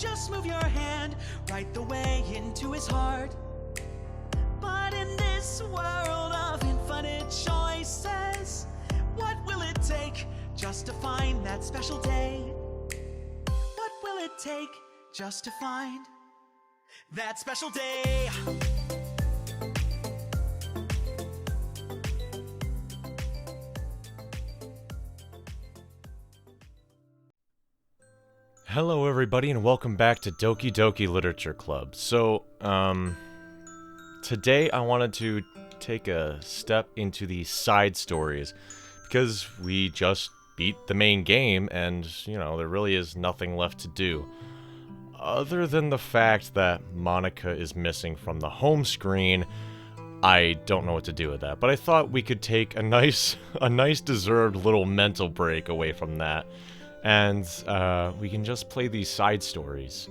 just move your hand right the way into his heart. But in this world of infinite choices, what will it take just to find that special day? What will it take just to find that special day? Hello everybody and welcome back to Doki Doki Literature Club. So, today I wanted to take a step into the side stories because we just beat the main game and, you know, there really is nothing left to do. Other than the fact that Monika is missing from the home screen, I don't know what to do with that. But I thought we could take a nice deserved little mental break away from that. And we can just play these side stories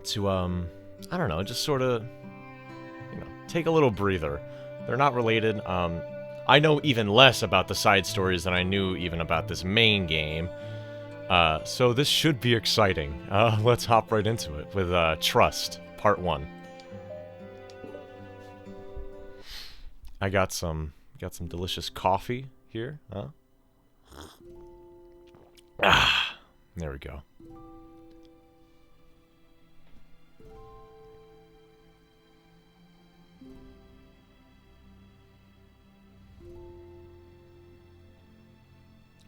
to, I don't know, just sort of, you know, take a little breather. They're not related. I know even less about the side stories than I knew even about this main game. So this should be exciting. Let's hop right into it with Trust, Part 1. I got some delicious coffee here, huh? Ah, there we go.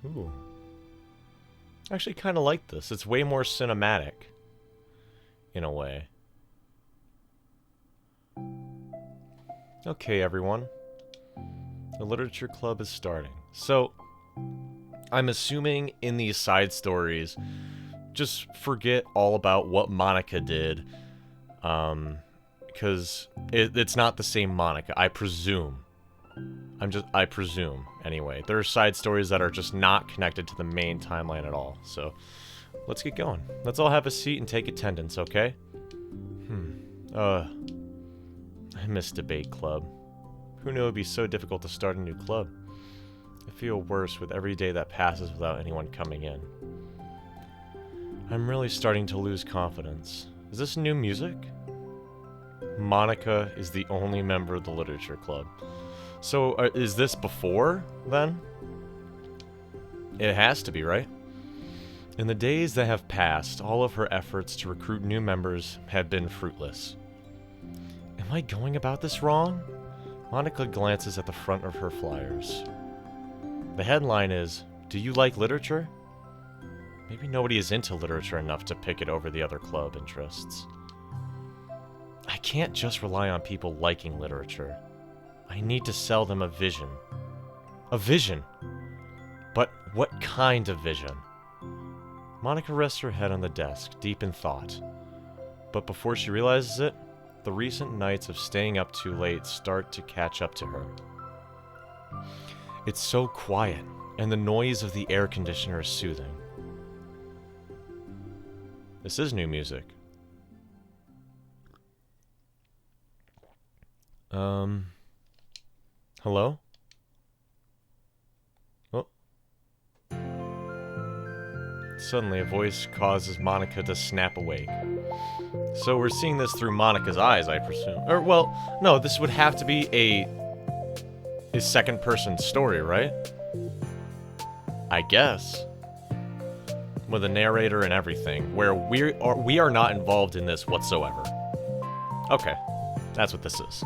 Ooh. I actually kind of like this. It's way more cinematic, in a way. Okay, everyone. The Literature Club is starting. So, I'm assuming in these side stories, just forget all about what Monika did, because it's not the same Monika, I presume. I presume, anyway. There are side stories that are just not connected to the main timeline at all, so let's get going. Let's all have a seat and take attendance, okay? I miss Debate Club. Who knew it would be so difficult to start a new club? I feel worse with every day that passes without anyone coming in. I'm really starting to lose confidence. Is this new music? Monika is the only member of the Literature Club. So, is this before, then? It has to be, right? In the days that have passed, all of her efforts to recruit new members have been fruitless. Am I going about this wrong? Monika glances at the front of her flyers. The headline is, "Do you like literature?" Maybe nobody is into literature enough to pick it over the other club interests. I can't just rely on people liking literature. I need to sell them a vision. A vision? But what kind of vision? Monika rests her head on the desk, deep in thought. But before she realizes it, the recent nights of staying up too late start to catch up to her. It's so quiet, and the noise of the air conditioner is soothing. This is new music. Hello? Oh. Suddenly, a voice causes Monika to snap awake. So we're seeing this through Monika's eyes, I presume. Or, well, no, this would have to be a second-person story, right? I guess. With a narrator and everything, where we are not involved in this whatsoever. Okay, that's what this is.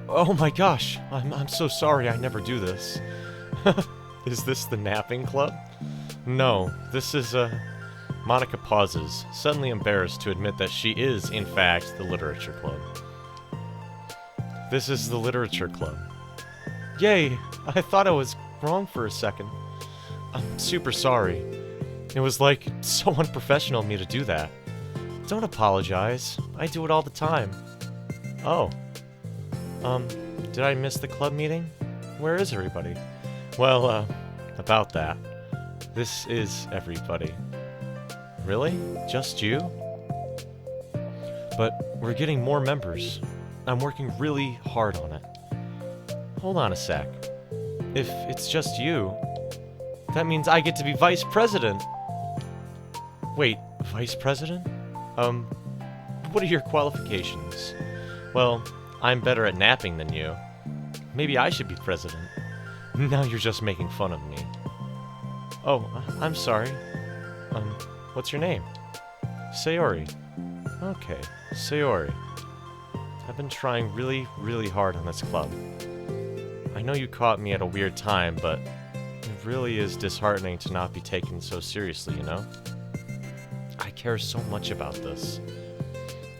Oh my gosh, I'm so sorry, I never do this. Is this the napping club? No, this is Monika pauses, suddenly embarrassed to admit that she is, in fact, the Literature Club. This is the Literature Club. Yay! I thought I was wrong for a second. I'm super sorry. It was like so unprofessional of me to do that. Don't apologize. I do it all the time. Oh. Did I miss the club meeting? Where is everybody? Well, about that. This is everybody. Really? Just you? But we're getting more members. I'm working really hard on it. Hold on a sec. If it's just you, that means I get to be vice president. Wait, vice president? What are your qualifications? Well, I'm better at napping than you. Maybe I should be president. Now you're just making fun of me. Oh, I'm sorry. What's your name? Sayori. Okay, Sayori. I've been trying really, really hard on this club. I know you caught me at a weird time, but it really is disheartening to not be taken so seriously, you know? I care so much about this.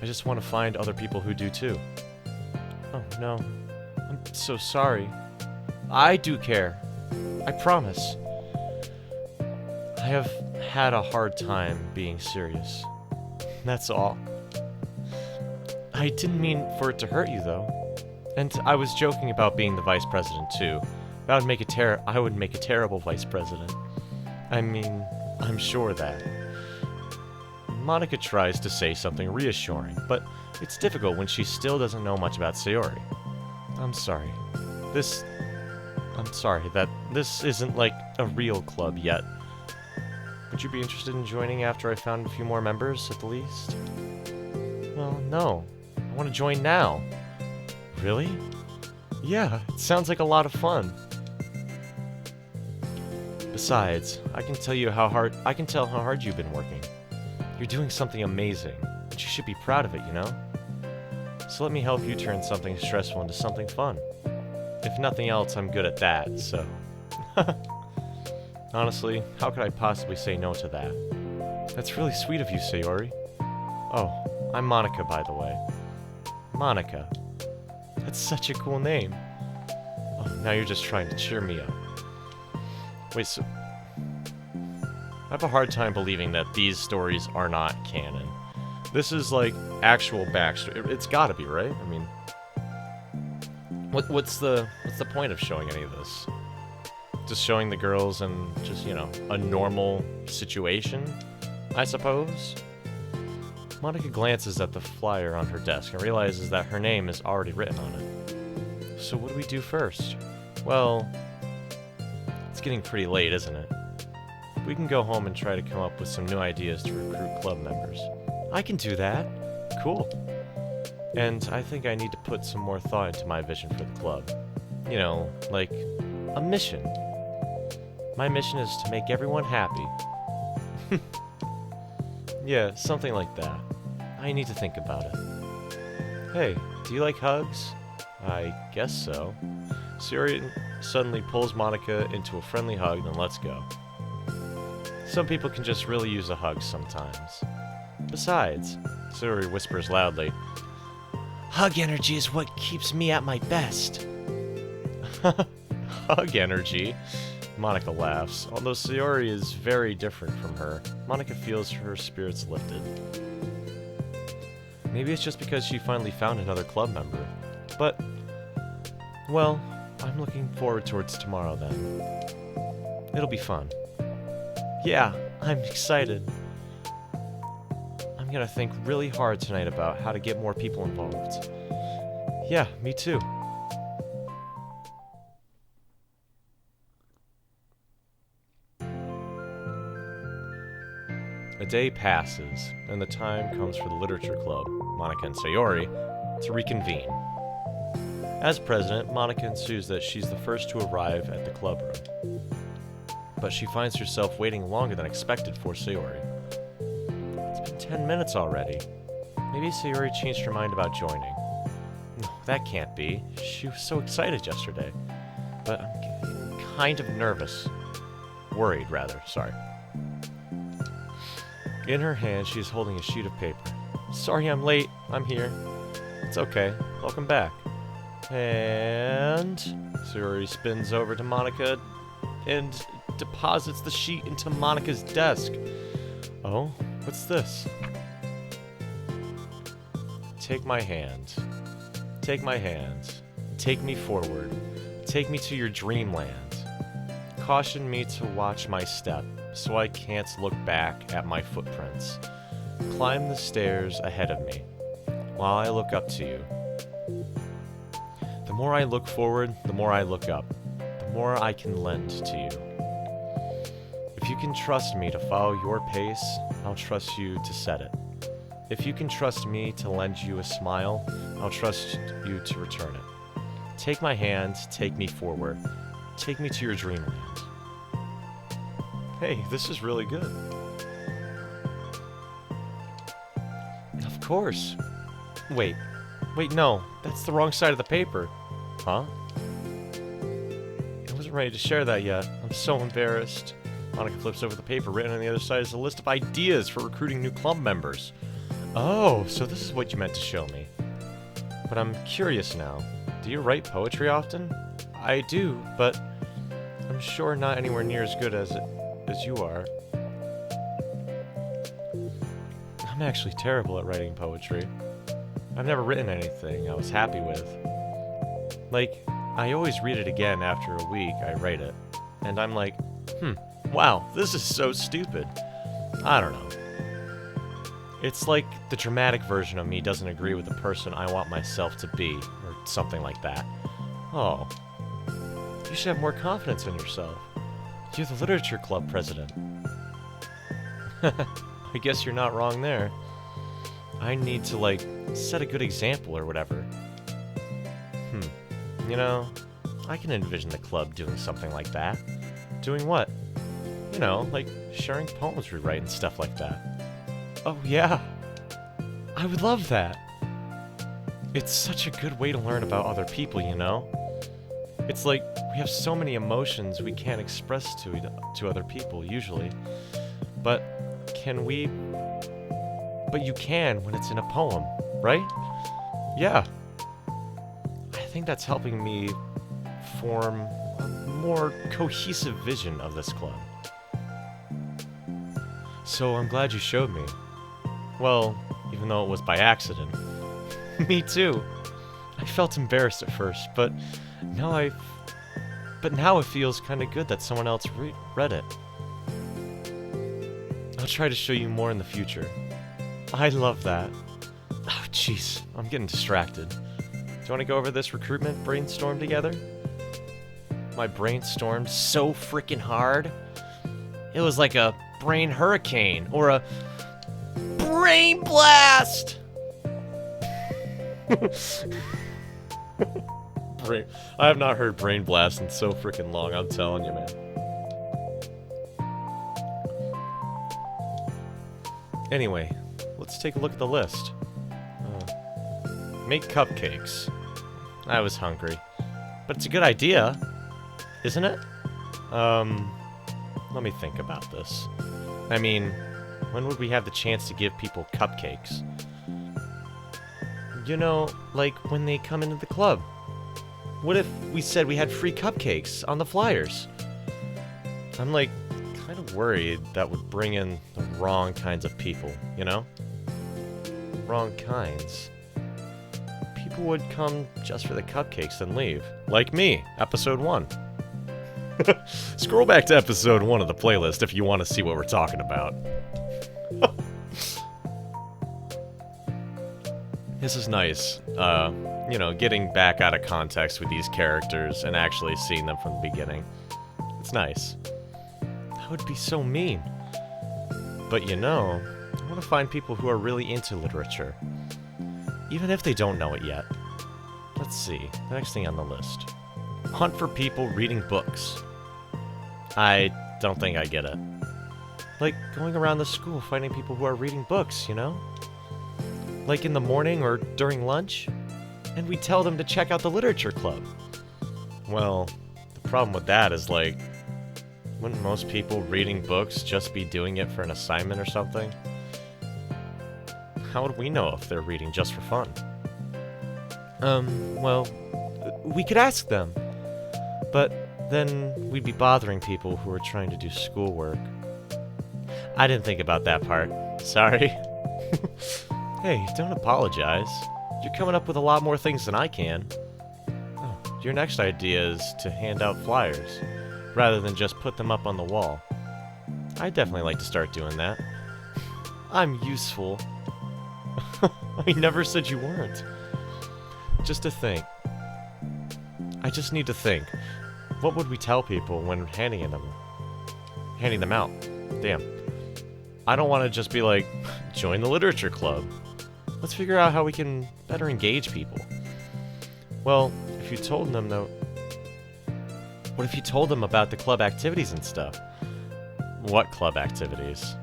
I just want to find other people who do too. Oh, no. I'm so sorry. I do care. I promise. I have had a hard time being serious. That's all. I didn't mean for it to hurt you, though. And I was joking about being the vice president, too. I would make a terrible vice president. I mean, I'm sure that. Monika tries to say something reassuring, but it's difficult when she still doesn't know much about Sayori. I'm sorry that this isn't like a real club yet. Would you be interested in joining after I found a few more members, at the least? Well, no. I want to join now. Really? Yeah, it sounds like a lot of fun. Besides, I can tell how hard you've been working. You're doing something amazing, and you should be proud of it, you know? So let me help you turn something stressful into something fun. If nothing else, I'm good at that, so... Honestly, how could I possibly say no to that? That's really sweet of you, Sayori. Oh, I'm Monika, by the way. Monika. That's such a cool name. Oh, now you're just trying to cheer me up. Wait, so... I have a hard time believing that these stories are not canon. This is, like, actual backstory. It's gotta be, right? I mean... What's the point of showing any of this? Just showing the girls in just, you know, a normal situation, I suppose? Monika glances at the flyer on her desk and realizes that her name is already written on it. So what do we do first? Well, it's getting pretty late, isn't it? We can go home and try to come up with some new ideas to recruit club members. I can do that. Cool. And I think I need to put some more thought into my vision for the club. You know, like a mission. My mission is to make everyone happy. Yeah, something like that. I need to think about it. Hey, do you like hugs? I guess so. Sayori suddenly pulls Monika into a friendly hug, then lets go. Some people can just really use a hug sometimes. Besides, Sayori whispers loudly, hug energy is what keeps me at my best. Hug energy? Monika laughs. Although Sayori is very different from her, Monika feels her spirits lifted. Maybe it's just because she finally found another club member. But, well, I'm looking forward towards tomorrow then. It'll be fun. Yeah, I'm excited. I'm gonna think really hard tonight about how to get more people involved. Yeah, me too. A day passes, and the time comes for the literature club, Monika and Sayori, to reconvene. As president, Monika insists that she's the first to arrive at the club room. But she finds herself waiting longer than expected for Sayori. It's been 10 minutes already. Maybe Sayori changed her mind about joining. No, that can't be. She was so excited yesterday. But I'm getting kind of nervous. Worried, rather. Sorry. In her hand, she is holding a sheet of paper. Sorry I'm late. I'm here. It's okay. Welcome back. And... Sayori spins over to Monika and deposits the sheet into Monika's desk. Oh, what's this? Take my hand. Take my hand. Take me forward. Take me to your dreamland. Caution me to watch my step, so I can't look back at my footprints. Climb the stairs ahead of me, while I look up to you. The more I look forward, the more I look up, the more I can lend to you. If you can trust me to follow your pace, I'll trust you to set it. If you can trust me to lend you a smile, I'll trust you to return it. Take my hand, take me forward. Take me to your dreamland. Hey, this is really good. Of course. Wait, no, that's the wrong side of the paper. Huh? I wasn't ready to share that yet. I'm so embarrassed. Monica flips over the paper. Written on the other side is a list of ideas for recruiting new club members. Oh, so this is what you meant to show me. But I'm curious now. Do you write poetry often? I do, but I'm sure not anywhere near as good as you are. I'm actually terrible at writing poetry. I've never written anything I was happy with. Like, I always read it again after a week I write it. And I'm like, wow, this is so stupid. I don't know. It's like the dramatic version of me doesn't agree with the person I want myself to be, or something like that. Oh. You should have more confidence in yourself. You're the literature club president. I guess you're not wrong there. I need to, like, set a good example or whatever. You know, I can envision the club doing something like that. Doing what? You know, like sharing poems we write and stuff like that. Oh yeah, I would love that. It's such a good way to learn about other people, you know? It's like we have so many emotions we can't express to other people usually. But you can when it's in a poem, right? Yeah. I think that's helping me form a more cohesive vision of this club. So I'm glad you showed me. Well, even though it was by accident. Me too. I felt embarrassed at first, but now it feels kind of good that someone else read it. I'll try to show you more in the future. I love that. Oh, jeez, I'm getting distracted. Do you want to go over this recruitment brainstorm together? My brainstormed so freaking hard. It was like a brain hurricane or a brain blast. I have not heard brain blast in so freaking long, I'm telling you, man. Anyway, let's take a look at the list. Make cupcakes. I was hungry. But it's a good idea, isn't it? Let me think about this. I mean, when would we have the chance to give people cupcakes? You know, like when they come into the club. What if we said we had free cupcakes on the flyers? I'm like, kind of worried that would bring in the wrong kinds of people, you know? Wrong kinds. People would come just for the cupcakes and leave. Like me, episode 1. Scroll back to episode 1 of the playlist if you want to see what we're talking about. This is nice. You know, getting back out of context with these characters and actually seeing them from the beginning. It's nice. That would be so mean. But you know, I want to find people who are really into literature. Even if they don't know it yet. Let's see, the next thing on the list. Hunt for people reading books. I don't think I get it. Like, going around the school finding people who are reading books, you know? Like in the morning or during lunch? And we tell them to check out the literature club. Well, the problem with that is, like, wouldn't most people reading books just be doing it for an assignment or something? How would we know if they're reading just for fun? Well, we could ask them. But then we'd be bothering people who are trying to do schoolwork. I didn't think about that part. Sorry. Hey, don't apologize. You're coming up with a lot more things than I can. Oh, your next idea is to hand out flyers, rather than just put them up on the wall. I'd definitely like to start doing that. I'm useful. I never said you weren't. Just to think. I just need to think. What would we tell people when handing them out? Damn. I don't want to just be like, join the literature club. Let's figure out how we can better engage people. Well, if you told them though... What if you told them about the club activities and stuff? What club activities?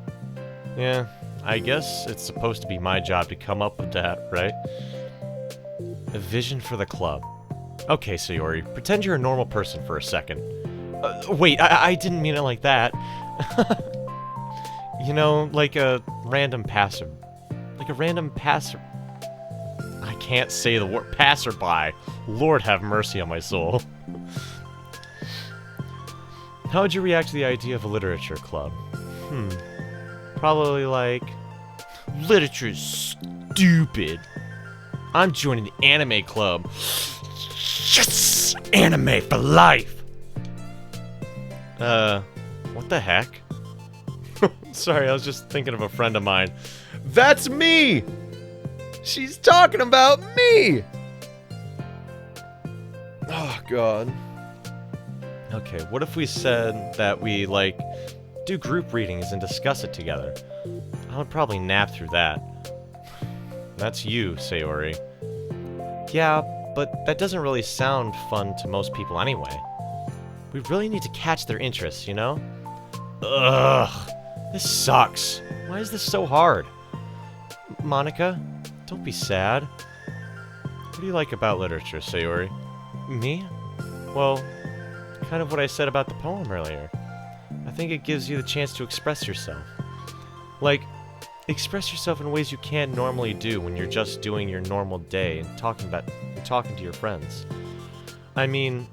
Yeah, I guess it's supposed to be my job to come up with that, right? A vision for the club. Okay, Sayori, pretend you're a normal person for a second. Wait, I didn't mean it like that. You know, like a random passer... Like a random passer... I can't say the word passerby. Lord have mercy on my soul. How would you react to the idea of a literature club? Probably like... Literature's stupid. I'm joining the anime club. Yes! Anime for life! What the heck? Sorry, I was just thinking of a friend of mine. That's me! She's talking about me! Oh, God. Okay, what if we said that we, like, do group readings and discuss it together? I would probably nap through that. That's you, Sayori. Yeah, but that doesn't really sound fun to most people anyway. We really need to catch their interest, you know? Ugh, this sucks. Why is this so hard? Monika, don't be sad. What do you like about literature, Sayori? Me? Well, kind of what I said about the poem earlier. I think it gives you the chance to express yourself. Like, express yourself in ways you can't normally do when you're just doing your normal day and talking to your friends. I mean,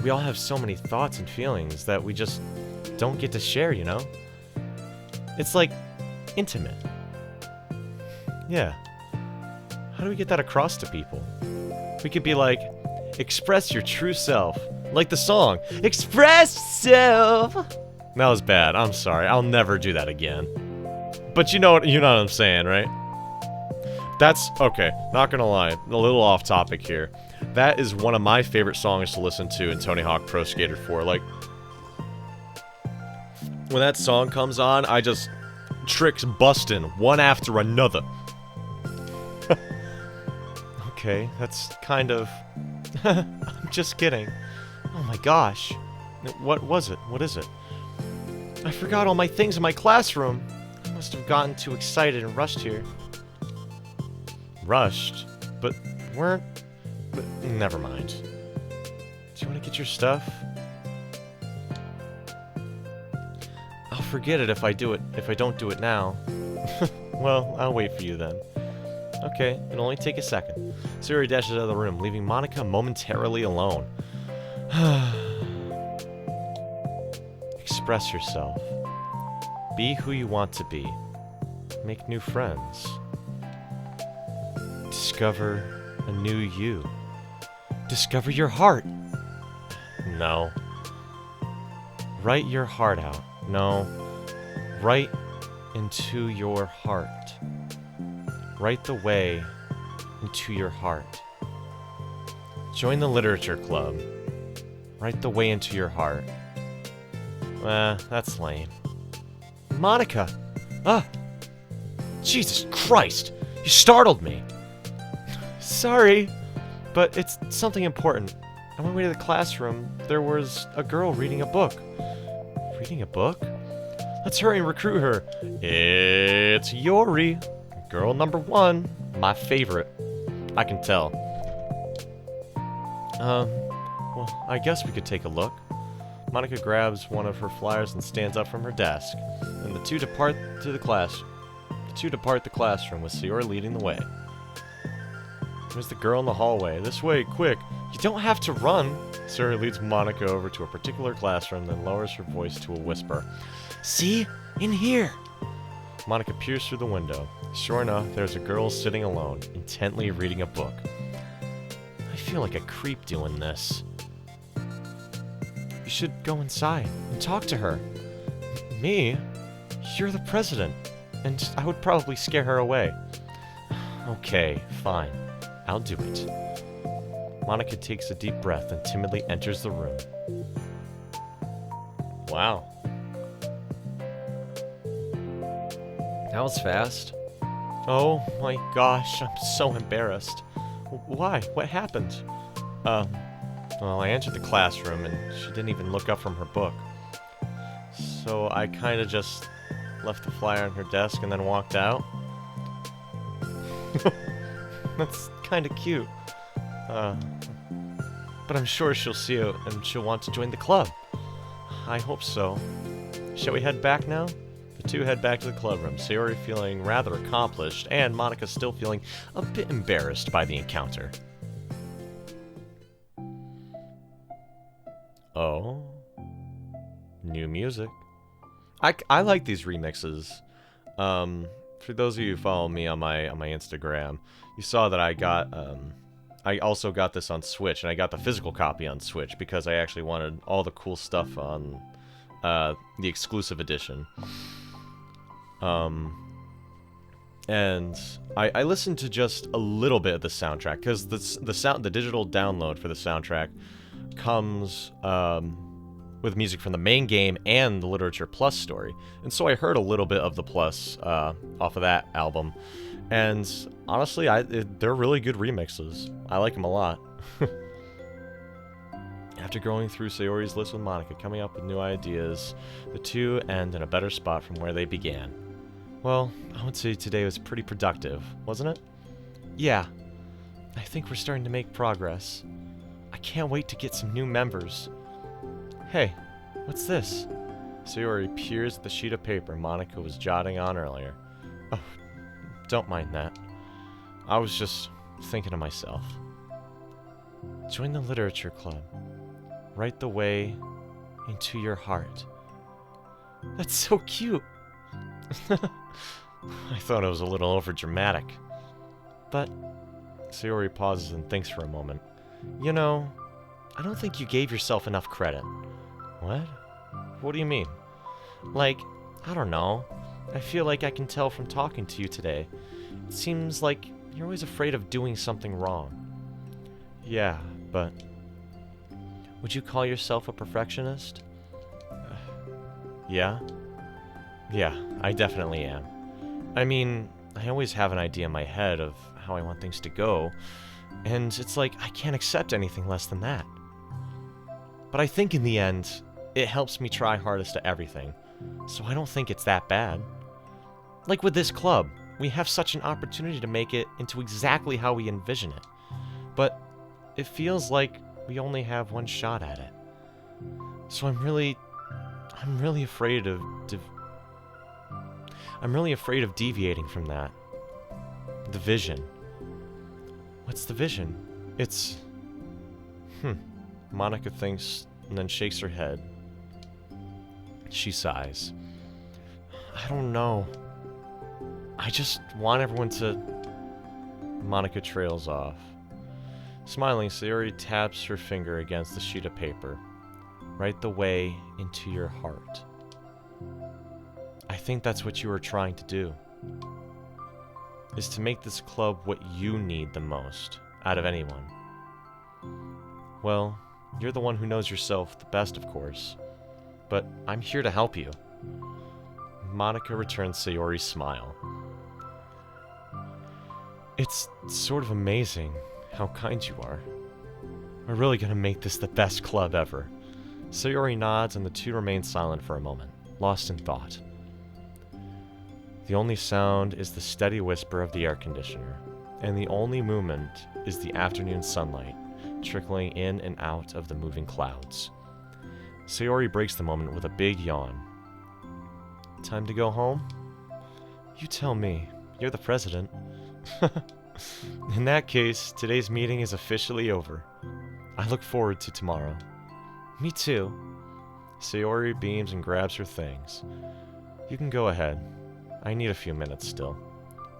we all have so many thoughts and feelings that we just don't get to share, you know? It's like intimate. Yeah. How do we get that across to people? We could be like, express your true self. Like the song, Express Yourself. That was bad. I'm sorry. I'll never do that again. But you know what I'm saying, right? That's, okay, not gonna lie, a little off topic here. That is one of my favorite songs to listen to in Tony Hawk Pro Skater 4. Like, when that song comes on, I just... tricks bustin' one after another. Okay, that's kind of... I'm just kidding. Oh my gosh. What was it? What is it? I forgot all my things in my classroom. I must have gotten too excited and rushed here. Rushed? But weren't... But never mind. Do you want to get your stuff? I'll forget it if I don't do it now. Well, I'll wait for you then. Okay, it'll only take a second. Sayori dashes out of the room, leaving Monika momentarily alone. Express yourself. Be who you want to be. Make new friends. Discover a new you. Discover your heart. No. Write your heart out. No. Write into your heart. Write the way into your heart. Join the literature club. Write the way into your heart. That's lame. Monika! Ah! Jesus Christ! You startled me! Sorry, but it's something important. On my way to the classroom, there was a girl reading a book. Reading a book? Let's hurry and recruit her. It's Yori. Girl number 1. My favorite. I can tell. Well, I guess we could take a look. Monika grabs one of her flyers and stands up from her desk. And the two depart the classroom with Sayori leading the way. There's the girl in the hallway. This way, quick. You don't have to run. Sayori leads Monika over to a particular classroom, then lowers her voice to a whisper. See? In here! Monika peers through the window. Sure enough, there's a girl sitting alone, intently reading a book. I feel like a creep doing this. You should go inside and talk to her. Me? You're the president, and I would probably scare her away. Okay, fine. I'll do it. Monika takes a deep breath and timidly enters the room. Wow. That was fast. Oh my gosh, I'm so embarrassed. Why? What happened? Well, I entered the classroom and she didn't even look up from her book. So I kind of just left the flyer on her desk and then walked out. That's kind of cute. But I'm sure she'll see it and she'll want to join the club. I hope so. Shall we head back now? The two head back to the club room, Sayori feeling rather accomplished, and Monica still feeling a bit embarrassed by the encounter. Oh. New music. I like these remixes. For those of you who follow me on my Instagram, you saw that I also got this on Switch, and I got the physical copy on Switch because I actually wanted all the cool stuff on the exclusive edition. And I listened to just a little bit of the soundtrack because the digital download for the soundtrack comes with music from the main game and the Literature Plus story, and so I heard a little bit of the Plus off of that album, and honestly, they're really good remixes. I like them a lot. After going through Sayori's list with Monica, coming up with new ideas, the two end in a better spot from where they began. Well, I would say today was pretty productive, wasn't it? Yeah, I think we're starting to make progress. I can't wait to get some new members. Hey, what's this? Sayori peers at the sheet of paper Monica was jotting on earlier. Oh, don't mind that. I was just thinking to myself. Join the literature club. Write the way into your heart. That's so cute. I thought it was a little overdramatic. But Sayori pauses and thinks for a moment. You know, I don't think you gave yourself enough credit. What? What do you mean? Like, I don't know. I feel like I can tell from talking to you today. It seems like you're always afraid of doing something wrong. Yeah, but... Would you call yourself a perfectionist? Yeah? Yeah, I definitely am. I mean, I always have an idea in my head of how I want things to go, and it's like I can't accept anything less than that. But I think in the end, it helps me try hardest at everything, so I don't think it's that bad. Like with this club, we have such an opportunity to make it into exactly how we envision it. But it feels like we only have one shot at it. So I'm really afraid of deviating from that. The vision. What's the vision? It's... Monica thinks and then shakes her head. She sighs. I don't know. I just want everyone to... Monica trails off. Smiling, Sayori taps her finger against the sheet of paper. Write the way into your heart. I think that's what you were trying to do. Is to make this club what you need the most, out of anyone. Well, you're the one who knows yourself the best, of course. But I'm here to help you. Monica returns Sayori's smile. It's sort of amazing how kind you are. We're really gonna make this the best club ever. Sayori nods and the two remain silent for a moment, lost in thought. The only sound is the steady whisper of the air conditioner, and the only movement is the afternoon sunlight trickling in and out of the moving clouds. Sayori breaks the moment with a big yawn. Time to go home? You tell me. You're the president. In that case, today's meeting is officially over. I look forward to tomorrow. Me too. Sayori beams and grabs her things. You can go ahead. I need a few minutes still.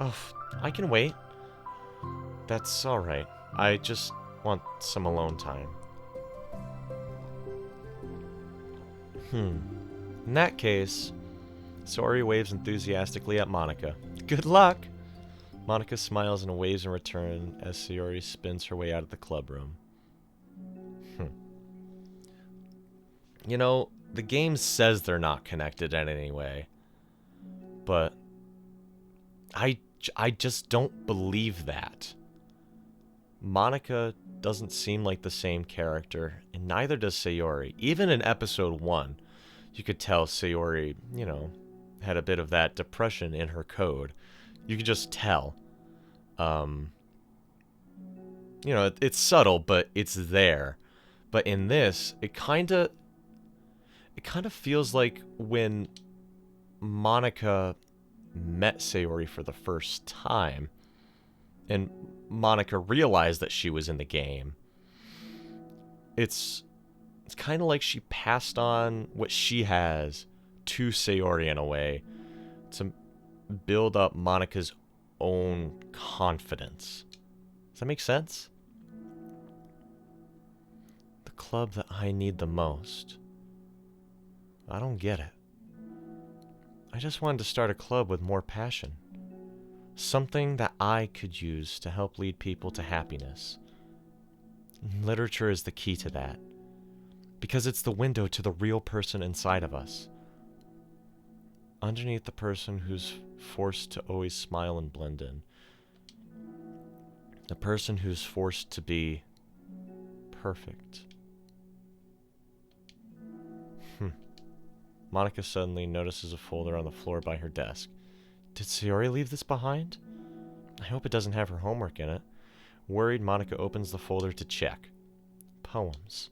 Oh, I can wait. That's alright. I just want some alone time. In that case, Sayori waves enthusiastically at Monica. Good luck! Monica smiles and waves in return as Sayori spins her way out of the club room. You know, the game says they're not connected in any way. But I just don't believe that. Monica doesn't seem like the same character, and neither does Sayori. Even in episode 1, you could tell Sayori, had a bit of that depression in her code. You could just tell. It's subtle, but it's there. But in this, it kind of feels like when Monica met Sayori for the first time, and Monica realized that she was in the game. It's kind of like she passed on what she has to Sayori in a way to build up Monica's own confidence. Does that make sense? The club that I need the most. I don't get it. I just wanted to start a club with more passion. Something that I could use to help lead people to happiness. Literature is the key to that, because it's the window to the real person inside of us. Underneath the person who's forced to always smile and blend in. The person who's forced to be perfect. Monica suddenly notices a folder on the floor by her desk. Did Sayori leave this behind? I hope it doesn't have her homework in it. Worried, Monica opens the folder to check. Poems.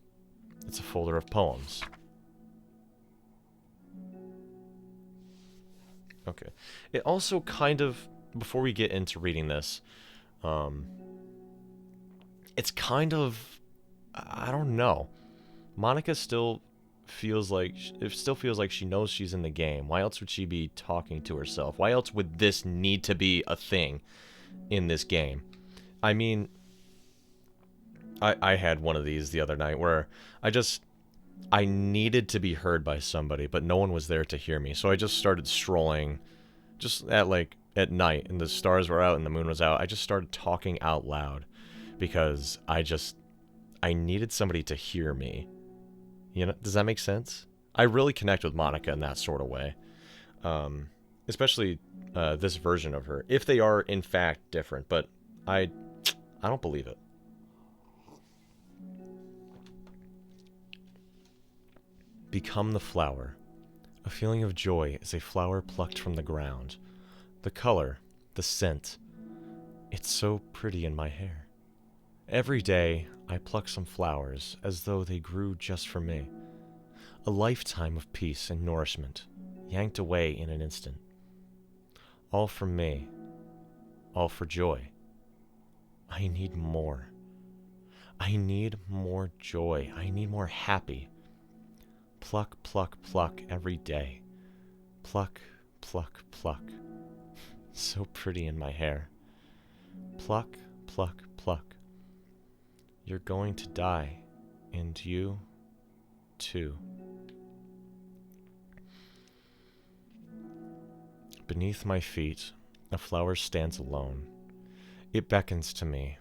It's a folder of poems. Okay. It also kind of, before we get into reading this, it's kind of, I don't know. Monica still feels like she knows she's in the game. Why else would she be talking to herself? Why else would this need to be a thing in this game? I mean, I had one of these the other night where I needed to be heard by somebody, but no one was there to hear me. So I just started strolling just at night, and the stars were out and the moon was out. I just started talking out loud because I needed somebody to hear me. Does that make sense? I really connect with Monica in that sort of way. Especially this version of her. If they are, in fact, different. But I don't believe it. Become the flower. A feeling of joy as a flower plucked from the ground. The color, the scent. It's so pretty in my hair. Every day, I pluck some flowers as though they grew just for me. A lifetime of peace and nourishment, yanked away in an instant. All for me, all for joy. I need more. I need more joy. I need more happy. Pluck, pluck, pluck every day. Pluck, pluck, pluck. So pretty in my hair. Pluck, pluck, pluck. You're going to die, and you, too. Beneath my feet, a flower stands alone. It beckons to me.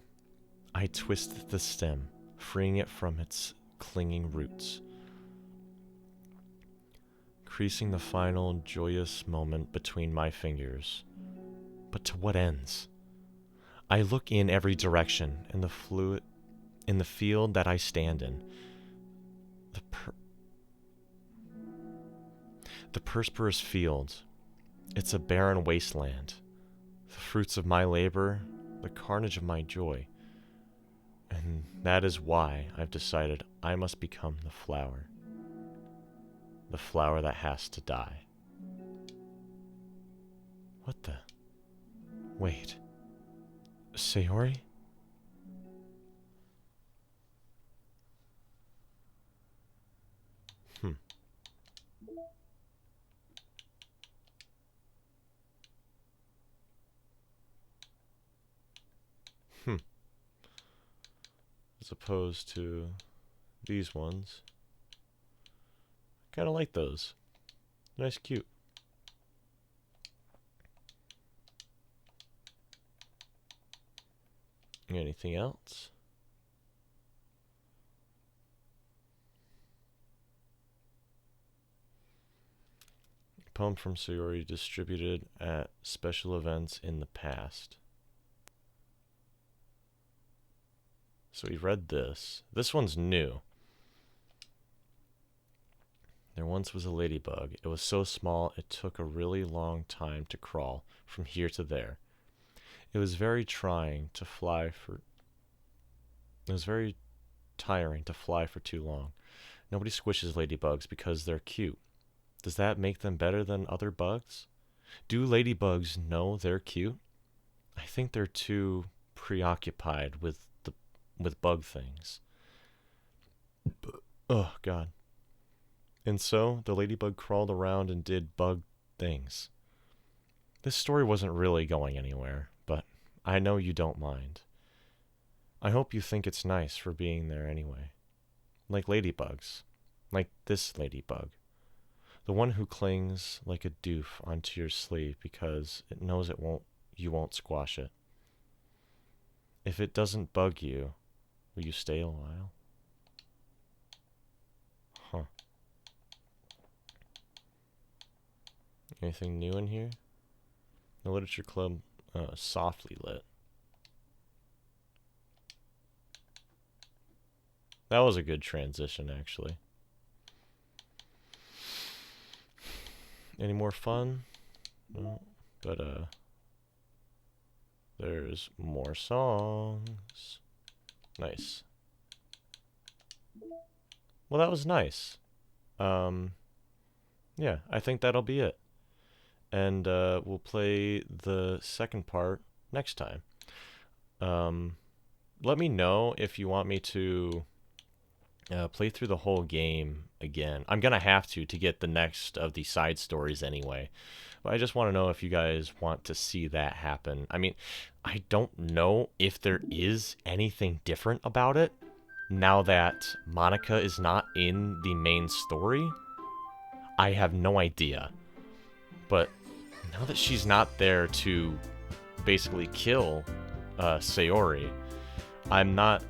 I twist the stem, freeing it from its clinging roots. Creasing the final joyous moment between my fingers. But to what ends? I look in every direction, and in the field that I stand in. The prosperous field. It's a barren wasteland. The fruits of my labor, the carnage of my joy. And that is why I've decided I must become the flower. The flower that has to die. What the? Wait. Sayori? As opposed to these ones. Kind of like those. Nice, cute. Anything else? Poem from Sayori distributed at special events in the past. So we read this. This one's new. There once was a ladybug. It was so small it took a really long time to crawl from here to there. It was very tiring to fly for too long. Nobody squishes ladybugs because they're cute. Does that make them better than other bugs? Do ladybugs know they're cute? I think they're too preoccupied with bug things. Oh, God. And so, the ladybug crawled around and did bug things. This story wasn't really going anywhere, but I know you don't mind. I hope you think it's nice for being there anyway. Like ladybugs. Like this ladybug. The one who clings like a doof onto your sleeve because it knows you won't squash it. If it doesn't bug you, will you stay a while? Huh. Anything new in here? The Literature Club, softly lit. That was a good transition, actually. Any more fun? No. But, there's more songs. Nice. Well, that was nice. Yeah, I think that'll be it. And, we'll play the second part next time. Let me know if you want me to play through the whole game again. I'm gonna have to get the next of the side stories anyway. But I just want to know if you guys want to see that happen. I mean, I don't know if there is anything different about it now that Monica is not in the main story. I have no idea. But now that she's not there to basically kill Sayori, I'm not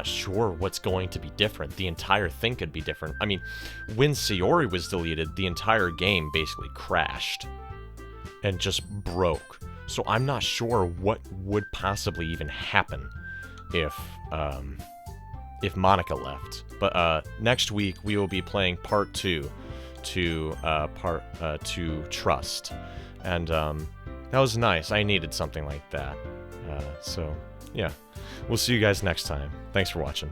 sure what's going to be different. The entire thing could be different. I mean, when Sayori was deleted, the entire game basically crashed and just broke. So I'm not sure what would possibly even happen if Monica left. But next week we will be playing part 2 to Trust. And that was nice. I needed something like that. So yeah. We'll see you guys next time. Thanks for watching.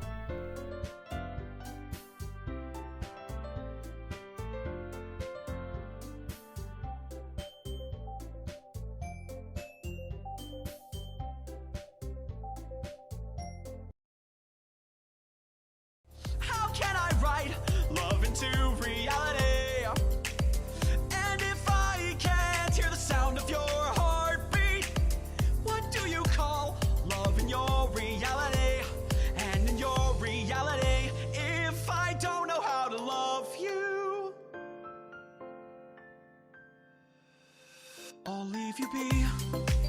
How can I write love into reality? And if I can't hear the sound of your heartbeat, what do you call love in your reality? And in your reality, if I don't know how to love you, I'll leave you be.